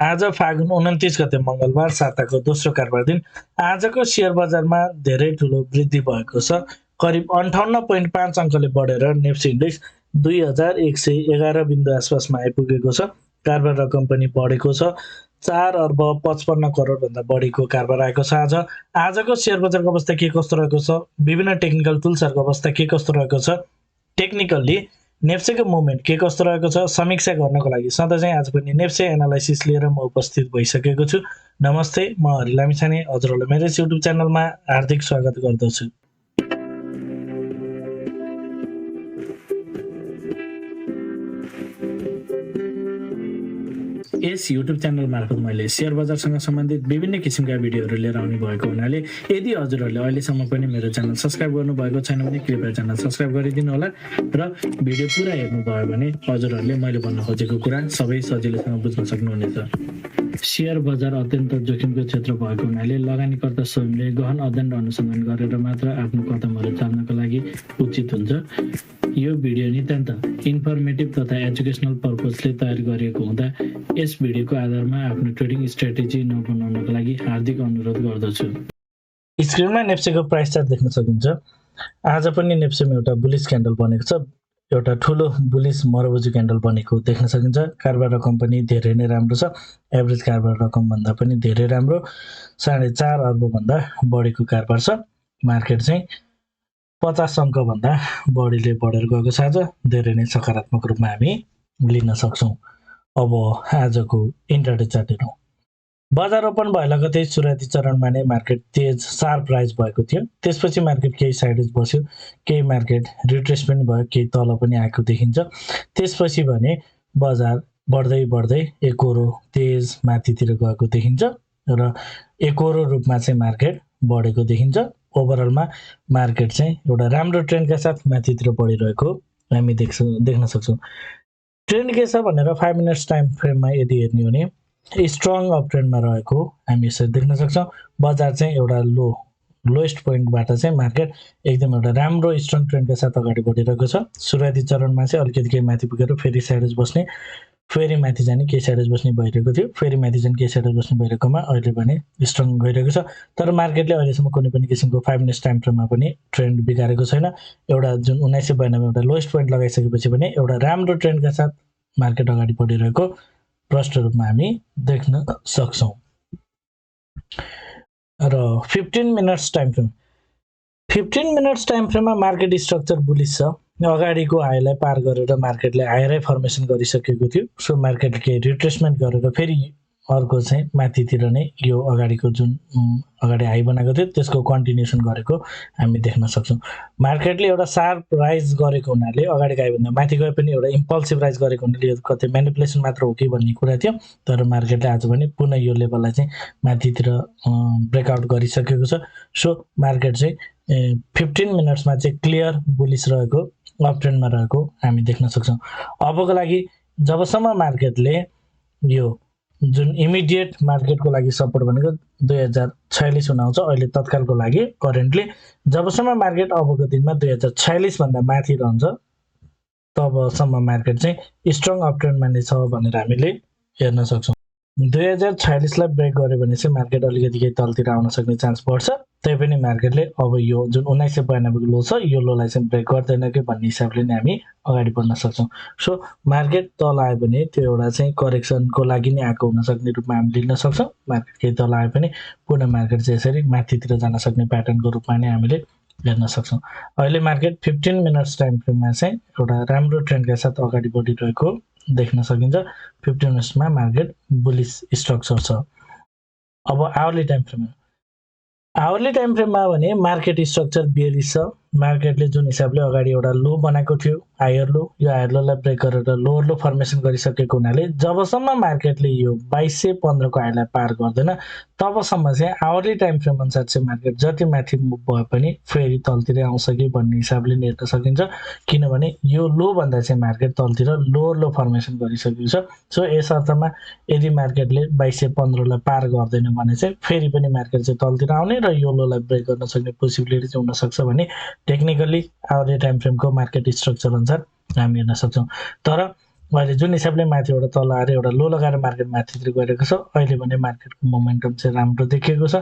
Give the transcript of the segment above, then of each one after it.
आज फागुन 29 गते मङ्गलबार साताको दोस्रो कारोबार दिन आजको सेयर बजारमा धेरै ठुलो वृद्धि भएको छ। करिब 58.5 अङ्कले बढेर नेप्से इन्डेक्स 2111 बिन्दु आसपासमा आइपुगेको छ। कारोबार रकम पनि बढेको छ, 4 अर्ब 55 करोडभन्दा बढीको कारोबार आएको छ। आजको सेयर बजारको अवस्था के कस्तो रहेको छ, विभिन्न टेक्निकल टुल्सहरूको अवस्था के कस्तो रहेको छ, टेक्निकल्ली नेप्सेको मुभमेन्ट के कस्तो रहेको छ, समीक्षा गर्नको लागि सधैँ चाहिँ आज पनि नेप्से एनालाइसिस लिएर म उपस्थित भइसकेको छु। नमस्ते, म हरि लामिछाने हजुरहरूलाई मेरो युट्युब च्यानलमा हार्दिक स्वागत गर्दछु। यस युट्युब च्यानल मार्फत मैले सेयर बजारसँग सम्बन्धित विभिन्न किसिमका भिडियोहरू लिएर आउने भएको हुनाले यदि हजुरहरूले अहिलेसम्म पनि मेरो च्यानल सब्सक्राइब गर्नुभएको छैन भने कृपया च्यानल सब्सक्राइब गरिदिनु होला र भिडियो पुरा हेर्नुभयो भने हजुरहरूले मैले भन्न खोजेको कुरा सबै सजिलैसँग बुझ्न सक्नुहुनेछ। सेयर बजार अत्यन्त जोखिमको क्षेत्र भएको हुनाले लगानीकर्ता स्वयंले गहन अध्ययन र अनुसन्धान गरेर मात्र आफ्नो कदमहरू चाल्नको लागि उचित हुन्छ। यो भिडियो नितान्त इन्फर्मेटिभ तथा एजुकेसनल पर्पजले तयार गरिएको हुँदा यस भिडियोको आधारमा आफ्नो ट्रेडिङ स्ट्र्याटेजी नबनाउनको लागि हार्दिक अनुरोध गर्दछु। स्क्रिनमा नेप्सेको प्राइस चार्ट देख्न सकिन्छ। आज पनि नेप्सेमा एउटा बुलिस क्यान्डल बनेको छ, एउटा ठुलो बुलिस मरबुजी क्यान्डल बनेको देख्न सकिन्छ। कारोबार रकम पनि धेरै नै राम्रो छ, एभरेज कारोबार रकम भन्दा पनि धेरै राम्रो, 4.5 अर्ब भन्दा बढीको कारोबार छ। मार्केट चाहिँ 50 अङ्कभन्दा बढीले बढेर गएको छ। आज धेरै नै सकारात्मक रूपमा हामी लिन सक्छौँ। अब आजको इन्ट्राडे चार्ट हेरौँ। बजार ओपन भए लगतै सुरुवाती चरणमा नै मार्केट तेज सार्प राइज भएको थियो। त्यसपछि मार्केट केही साइडेज बस्यो, केही मार्केट रिट्रेसमेन्ट भयो, केही तल पनि आएको देखिन्छ। त्यसपछि भने बजार बढ्दै बढ्दै एकहोरो तेज माथितिर गएको देखिन्छ र एकहोरो रूपमा चाहिँ मार्केट बढेको देखिन्छ। ओभरअलमा मार्केट चाहिँ एउटा राम्रो ट्रेन्डका साथ माथितिर बढिरहेको हामी देख्न सक्छौँ। ट्रेन्ड के छ भनेर 5 मिनट्स टाइम फ्रेममा यदि हेर्ने हो भने स्ट्रङ अप ट्रेन्डमा रहेको हामी यसरी देख्न सक्छौँ। बजार चाहिँ एउटा लोएस्ट पोइन्टबाट चाहिँ मार्केट एकदम एउटा राम्रो स्ट्रङ ट्रेन्डका साथ अगाडि बढिरहेको छ। सुरुवाती चरणमा चाहिँ अलिकति केही माथि पुगेर फेरि साइडेज बस्ने, फेरि माथि जाने, केही साइडेज बस्ने भइरहेको थियो, फेरि माथि जाने, केही साइडेज बस्ने भइरहेकोमा अहिले पनि स्ट्रङ गइरहेको छ। तर मार्केटले अहिलेसम्म कुनै पनि किसिमको 5 मिनट्स टाइम फ्रेममा पनि ट्रेन्ड बिगारेको छैन। एउटा जुन 1992 एउटा लोएस्ट पोइन्ट लगाइसकेपछि पनि एउटा राम्रो ट्रेन्डका साथ मार्केट अगाडि बढिरहेको प्रष्ट रूपमा हामी देख्न सक्छौँ। र 15 मिनट्स टाइम फ्रेममा मार्केट स्ट्रक्चर बुलिस छ। अगाडिको हाईलाई पार गरेर मार्केटले हायर फर्मेसन गरिसकेको थियो। सो मार्केटले केही रिट्रेसमेन्ट गरेर फेरि अर्को चाहिँ माथितिर नै यो अगाडिको जुन अगाडि हाई बनाएको थियो त्यसको कन्टिन्युसन गरेको हामी देख्न सक्छौँ। मार्केटले एउटा सार्प राइज गरेको हुनाले अगाडि गएभन्दा माथि गए पनि एउटा इम्पल्सिभ राइज गरेको हुनाले यो कतै म्यानिपुलेसन मात्र हो कि भन्ने कुरा थियो। तर मार्केटले आज भने पुनः यो लेभललाई चाहिँ माथितिर ब्रेकआउट गरिसकेको छ। सो मार्केट चाहिँ 15 मिनट्समा चाहिँ क्लियर बुलिस रहेको, अप ट्रेन्डमा रहेको हामी देख्न सक्छौँ। अबको लागि जबसम्म मार्केटले यो जुन इमिडिएट मार्केटको लागि सपोर्ट भनेको 2046 हुन आउँछ। अहिले तत्कालको लागि करेन्टली जबसम्म मार्केट अबको दिनमा 2046 भन्दा माथि रहन्छ तबसम्म मार्केट चाहिँ स्ट्रङ अप ट्रेन्डमा नै छ भनेर हामीले हेर्न सक्छौँ। 2046 लाई ब्रेक गर्यो भने चाहिँ मार्केट अलिकति केही तलतिर आउन सक्ने चान्स बढ्छ। त्यही पनि मार्केटले अब यो जुन 1992 को लो छ यो लोलाई चाहिँ ब्रेक गर्दैन कि भन्ने हिसाबले नै हामी अगाडि बढ्न सक्छौँ। सो मार्केट तल आयो भने त्यो एउटा चाहिँ करेक्सनको लागि नै आएको हुन सक्ने रूपमा हामी लिन सक्छौँ। मार्केट केही तल आयो भने पुनः मार्केट चाहिँ यसरी माथितिर जान सक्ने प्याटर्नको रूपमा नै हामीले हेर्न सक्छौँ। अहिले मार्केट 15 मिनट्स टाइम फ्रेममा चाहिँ एउटा राम्रो ट्रेन्डका साथ अगाडि बढिरहेको देख्न सकिन्छ। 15 मिनट्समा मार्केट बुलिस स्ट्रक्चर छ। अब आवरली टाइम फ्रेममा भने मार्केट स्ट्रक्चर बेरिस छ। मार्केटले जुन हिसाबले अगाडि एउटा लो बनाएको थियो, हायर लो, यो हायर लोलाई ब्रेक गरेर लोअर लो फर्मेसन गरिसकेको हुनाले जबसम्म मार्केटले यो 2215 को हाईलाई पार गर्दैन तबसम्म चाहिँ आवरली टाइम फ्रेम अनुसार चाहिँ मार्केट जति माथि मुभ भए पनि फेरि तलतिर आउँछ कि भन्ने हिसाबले हेर्न सकिन्छ। किनभने यो लो भन्दा चाहिँ मार्केट तलतिर लोअर लो फर्मेसन गरिसकेको छ। सो यस अर्थमा यदि मार्केटले 2215 लाई पार गर्दैन भने चाहिँ फेरि पनि मार्केट चाहिँ तलतिर आउने र यो लोलाई ब्रेक गर्न सक्ने पोसिबिलिटी चाहिँ हुन सक्छ भने टेक्निकली आवरली टाइम फ्रेमको मार्केट स्ट्रक्चर अनुसार हामी हेर्न सक्छौँ। तर अहिले जुन हिसाबले माथिबाट तल आएर एउटा लो लगाएर मार्केट माथितिर गइरहेको छ, अहिले भने मार्केटको मोमेन्टम चाहिँ राम्रो देखिएको छ।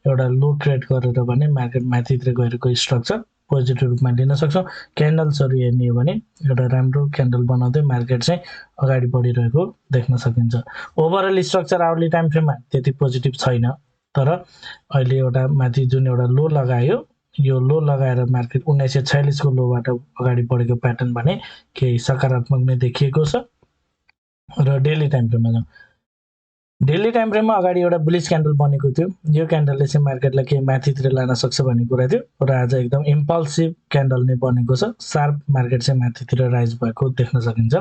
एउटा लो क्रिएट गरेर भने मार्केट माथितिर गइरहेको स्ट्रक्चर पोजिटिभ रूपमा लिन सक्छौँ। क्यान्डल्सहरू हेर्ने हो भने एउटा राम्रो क्यान्डल बनाउँदै मार्केट चाहिँ अगाडि बढिरहेको देख्न सकिन्छ। ओभरअल स्ट्रक्चर आवर्ली टाइम फ्रेममा त्यति पोजिटिभ छैन, तर अहिले एउटा माथि जुन एउटा लो लगायो, यो लो लगाएर मार्केट 1946 को लोबाट अगाडि बढेको प्याटर्न भने केही सकारात्मक नै देखिएको छ। र डेली टाइम फ्रेममा जाउँ। डेली टाइम फ्रेममा अगाडि एउटा बुलिस क्यान्डल बनेको थियो। यो क्यान्डलले चाहिँ मार्केटलाई केही माथितिर लान सक्छ भन्ने कुरा थियो, र आज एकदम इम्पल्सिभ क्यान्डल नै बनेको छ। सार्प मार्केट चाहिँ माथितिर राइज भएको देख्न सकिन्छ।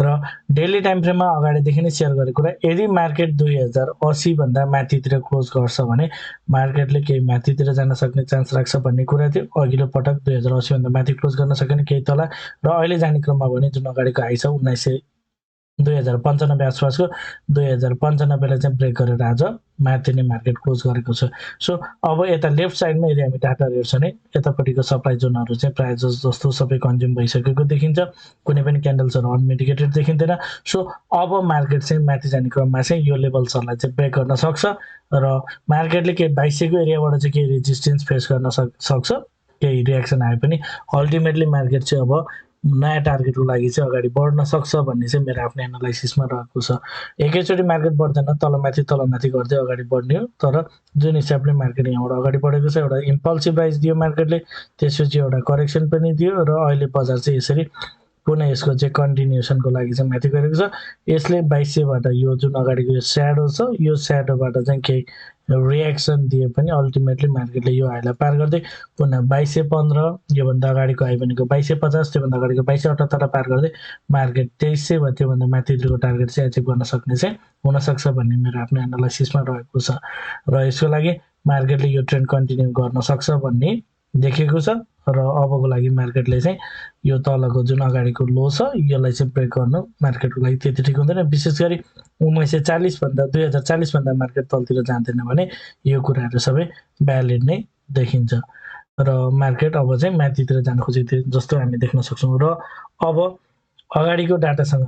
र डेली टाइम फ्रेममा अगाडिदेखि नै सेयर गरेको कुरा, यदि मार्केट 2080 भन्दा माथितिर क्लोज गर्छ भने मार्केटले केही माथितिर जान सक्ने चान्स राख्छ भन्ने कुरा थियो। अघिल्लो पटक 2080 भन्दा माथि क्लोज गर्न सकेन, केही तल, र अहिले जाने क्रममा भने जुन अगाडिको हाई छ 2095 आसपासको 2095लाई चाहिँ ब्रेक गरेर आज माथि नै मार्केट क्लोज गरेको छ। सो अब यता लेफ्ट साइडमा यदि हामी डाटा हेर्छौँ भने यतापट्टिको सप्लाई जोनहरू चाहिँ प्रायः जस्तो सबै कन्ज्युम भइसकेको देखिन्छ। कुनै पनि क्यान्डल्सहरू अनमिटिगेटेड देखिँदैन। सो अब मार्केट चाहिँ माथि जाने क्रममा चाहिँ यो लेभल्सहरूलाई चाहिँ ब्रेक गर्न सक्छ, र मार्केटले केही 2200 को एरियाबाट चाहिँ केही रेजिस्टेन्स फेस गर्न सक्छ। केही रियाक्सन आए पनि अल्टिमेटली मार्केट चाहिँ अब नयाँ टार्गेटको लागि चाहिँ अगाडि बढ्न सक्छ भन्ने चाहिँ मेरो आफ्नो एनालाइसिसमा रहेको छ। एकैचोटि मार्केट बढ्दैन, तलमाथि गर्दै अगाडि बढ्ने हो। तर जुन हिसाबले मार्केट यहाँबाट अगाडि बढेको छ, एउटा इम्पल्सिभ राइज दियो मार्केटले, त्यसपछि एउटा करेक्सन पनि दियो, र अहिले बजार चाहिँ यसरी पुनः यसको चाहिँ कन्टिन्युसनको लागि चाहिँ माथि गएको छ। यसले 2200बाट यो जुन अगाडिको यो स्याडो छ, यो स्याडोबाट चाहिँ केही रियाक्सन दिए पनि अल्टिमेटली मार्केटले यो हाईलाई पार गर्दै पुनः 2215, योभन्दा अगाडिको हाई भनेको 2250, त्योभन्दा अगाडिको 2278 पार गर्दै मार्केट 2300 वा त्योभन्दा माथिको टार्गेट चाहिँ एचिभ गर्न सक्ने चाहिँ हुनसक्छ भन्ने मेरो आफ्नो एनालाइसिसमा रहेको छ। र यसको लागि मार्केटले यो ट्रेन्ड कन्टिन्यू गर्न सक्छ भन्ने देखेको छ। र अबको लागि मार्केटले चाहिँ यो तलको जुन अगाडिको लो छ यसलाई चाहिँ ब्रेक गर्नु मार्केटको लागि त्यति ठिक हुँदैन। विशेष गरी 1940 भन्दा 2040 भन्दा मार्केट तलतिर जाँदैन भने यो कुराहरू सबै भ्यालिड नै देखिन्छ, र मार्केट अब चाहिँ माथितिर जान खोजेको जस्तो हामी देख्न सक्छौँ। र अब अगाडिको डाटासँग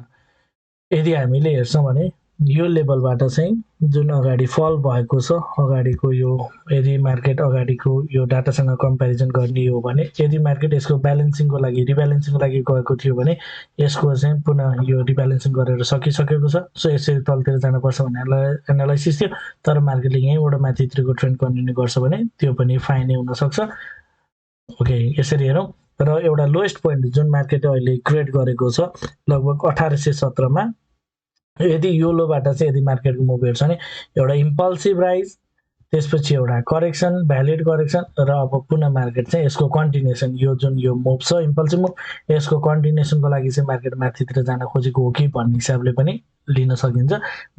यदि हामीले हेर्छौँ भने यो लेभलबाट चाहिँ जुन अगाडि फल भएको छ, अगाडिको यो यदि मार्केट अगाडिको यो डाटासँग कम्पेरिजन गर्ने हो भने यदि मार्केट यसको ब्यालेन्सिङको लागि रिब्यालेन्सिङको लागि गएको थियो भने यसको चाहिँ पुनः यो रिब्यालेन्सिङ गरेर सकिसकेको छ। सो यसरी तलतिर जानुपर्छ भन्ने एनालाइसिस थियो, तर मार्केटले यहीँबाट माथितिरको ट्रेन्ड कन्टिन्यू गर्छ भने त्यो पनि फाइनै हुनसक्छ। ओके, यसरी हेरौँ। र एउटा लोएस्ट पोइन्ट जुन मार्केटले अहिले क्रिएट गरेको छ लगभग 1817 मा, यदि यो लोबाट चाहिँ यदि मार्केटको मुभ हेर्छ भने एउटा इम्पल्सिभ राइज, त्यसपछि एउटा करेक्सन, भ्यालिड करेक्सन, र अब पुनः मार्केट चाहिँ यसको कन्टिन्युसन, यो जुन यो मुभ छ इम्पल्सिभ मुभ, यसको कन्टिन्युसनको लागि चाहिँ मार्केट माथितिर जान खोजेको हो कि भन्ने हिसाबले पनि लिन सकिन्छ।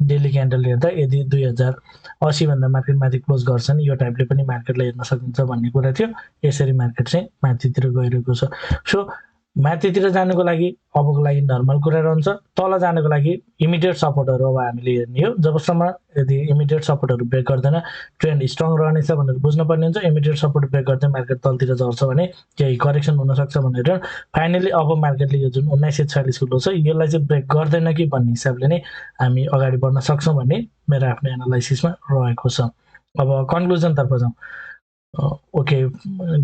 डेली क्यान्डल हेर्दा यदि 2080 भन्दा मार्केट माथि क्लोज गर्छ नि यो टाइपले पनि मार्केटलाई हेर्न सकिन्छ भन्ने कुरा थियो। यसरी मार्केट चाहिँ माथितिर गइरहेको छ। सो माथितिर जानुको लागि अबको लागि नर्मल कुरा रहन्छ। तल जानको लागि इमिडिएट सपोर्टहरू अब हामीले हेर्ने हो। जबसम्म यदि इमिडिएट सपोर्टहरू ब्रेक गर्दैन ट्रेन्ड स्ट्रङ रहनेछ भनेर बुझ्नुपर्ने हुन्छ। इमिडिएट सपोर्ट ब्रेक गर्दै मार्केट तलतिर झर्छ भने केही करेक्सन हुनसक्छ भनेर फाइनली अब मार्केटले यो जुन 1946 को लो छ यसलाई चाहिँ ब्रेक गर्दैन कि भन्ने हिसाबले नै हामी अगाडि बढ्न सक्छौँ भन्ने मेरो आफ्नो एनालाइसिसमा रहेको छ। अब कन्क्लुजनतर्फ जाउँ। ओके,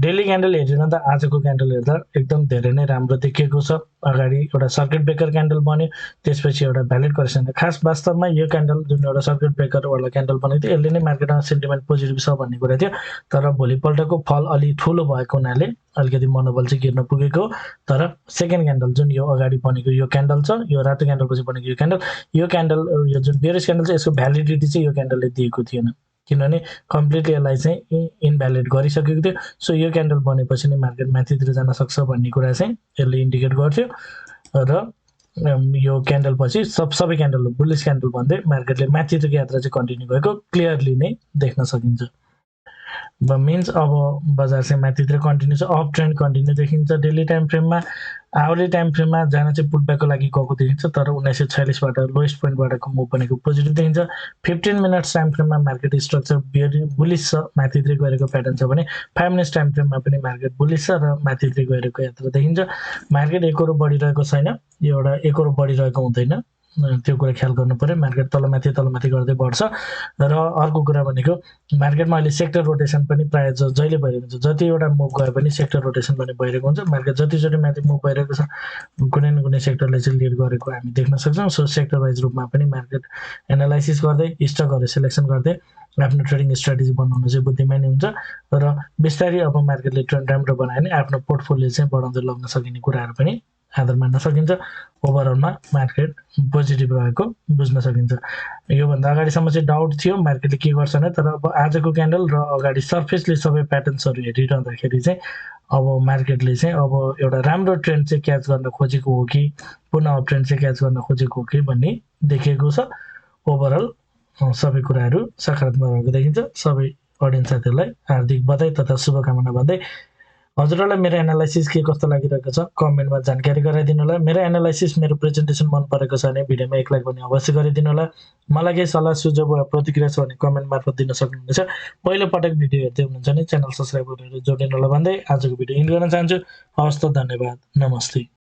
डेली क्यान्डल हेरेन त आजको क्यान्डल हेर्दा एकदम धेरै नै राम्रो देखिएको छ। अगाडि एउटा सर्किट ब्रेकर क्यान्डल बन्यो, त्यसपछि एउटा भ्यालिड करेक्सन। खास वास्तवमा यो क्यान्डल जुन एउटा सर्किट ब्रेकरवाला क्यान्डल बनेको थियो यसले नै मार्केटमा सेन्टिमेन्ट पोजिटिभ छ भन्ने कुरा थियो, तर भोलिपल्टको फल अलि ठुलो भएको हुनाले अलिकति मनोबल चाहिँ गिर्न पुगेको। तर सेकेन्ड क्यान्डल जुन यो अगाडि बनेको यो क्यान्डल छ, यो रातो क्यान्डलपछि बनेको यो क्यान्डल यो जुन बेयरिश क्यान्डल छ यसको भ्यालिडिटी चाहिँ यो क्यान्डलले दिएको थिएन, किनभने कम्प्लिटली यसलाई चाहिँ इनभ्यालिड गरिसकेको थियो। सो यो क्यान्डल बनेपछि नै मार्केट माथितिर जान सक्छ भन्ने कुरा चाहिँ यसले इन्डिकेट गर्थ्यो, र यो क्यान्डल पछि सबै क्यान्डल बुलिस क्यान्डल भन्दै मार्केटले माथितिरको यात्रा चाहिँ कन्टिन्यू भएको क्लियरली नै देख्न सकिन्छ। मिन्स अब बजार चाहिँ माथितिर कन्टिन्यू छ, अप ट्रेन्ड कन्टिन्यू देखिन्छ। डेली टाइम फ्रेममा आवरली टाइम फ्रेममा जहाँ चाहिँ पुटब्याकको लागि गएको देखिन्छ, तर 1946 बाट लोएस्ट पोइन्टबाटको मुभ बनेको पोजिटिभ देखिन्छ। 15 मिनट्स टाइम फ्रेममा मार्केट स्ट्रक्चर भेरी बुलिस छ, माथितिर गइरहेको प्याटर्न छ भने 5 मिनट्स टाइम फ्रेममा पनि मार्केट बुलिस छ र माथितिर गइरहेको यात्रा देखिन्छ। मार्केट एकरो बढिरहेको छैन, यो एउटा एकरो बढिरहेको हुँदैन, त्यो कुरा ख्याल गर्नु पर्यो। मार्केट तलमाथि गर्दै बढ्छ। र अर्को कुरा भनेको मार्केटमा अहिले सेक्टर रोटेसन पनि प्रायः जहिले भइरहेको हुन्छ। जति एउटा मुभ गए पनि सेक्टर रोटेसन पनि भइरहेको हुन्छ। मार्केट जतिचोटि माथि मुभ भइरहेको छ, कुनै न कुनै सेक्टरले चाहिँ लिड गरेको हामी देख्न सक्छौँ। सो सेक्टर वाइज रूपमा पनि मार्केट एनालाइसिस गर्दै स्टकहरू सिलेक्सन गर्दै आफ्नो ट्रेडिङ स्ट्राटेजी बनाउनु चाहिँ बुद्धिमानी हुन्छ। र बिस्तारै अब मार्केटले ट्रेन्ड राम्रो बनायो भने आफ्नो पोर्टफोलियो चाहिँ बढाउँदै लग्न सकिने कुराहरू पनि आधार मान्न सकिन्छ। ओभरअलमा मार्केट पोजिटिभ रहेको बुझ्न सकिन्छ। योभन्दा अगाडिसम्म चाहिँ डाउट थियो मार्केटले के गर्छ भने, तर अब आजको क्यान्डल र अगाडि सर्फेसले सबै प्याटर्न्सहरू हेरिरहँदाखेरि चाहिँ अब मार्केटले चाहिँ अब एउटा राम्रो ट्रेन्ड चाहिँ क्याच गर्न खोजेको हो कि पुनः अप ट्रेन्ड चाहिँ क्याच गर्न खोजेको हो कि भन्ने देखिएको छ। ओभरअल सबै कुराहरू सकारात्मक रहेको देखिन्छ। सबै अडियन्स साथीहरूलाई हार्दिक बधाई तथा शुभकामना भन्दै हजुरहरूलाई मेरो एनालाइसिस के कस्तो लागिरहेको छ कमेन्टमा जानकारी गराइदिनु होला। मेरो एनालाइसिस मेरो प्रेजेन्टेसन मन परेको छ भने भिडियोमा एक लाइक पनि अवश्य गरिदिनु होला। मलाई केही सल्लाह सुझाव वा प्रतिक्रिया छ भने कमेन्ट मार्फत दिन सक्नुहुनेछ। पहिलो पटक भिडियो हेर्दै हुनुहुन्छ भने च्यानल सब्स्क्राइब गरेर जोडिनु होला भन्दै आजको भिडियो इन्ड गर्न चाहन्छु। हवस् त, धन्यवाद, नमस्ते।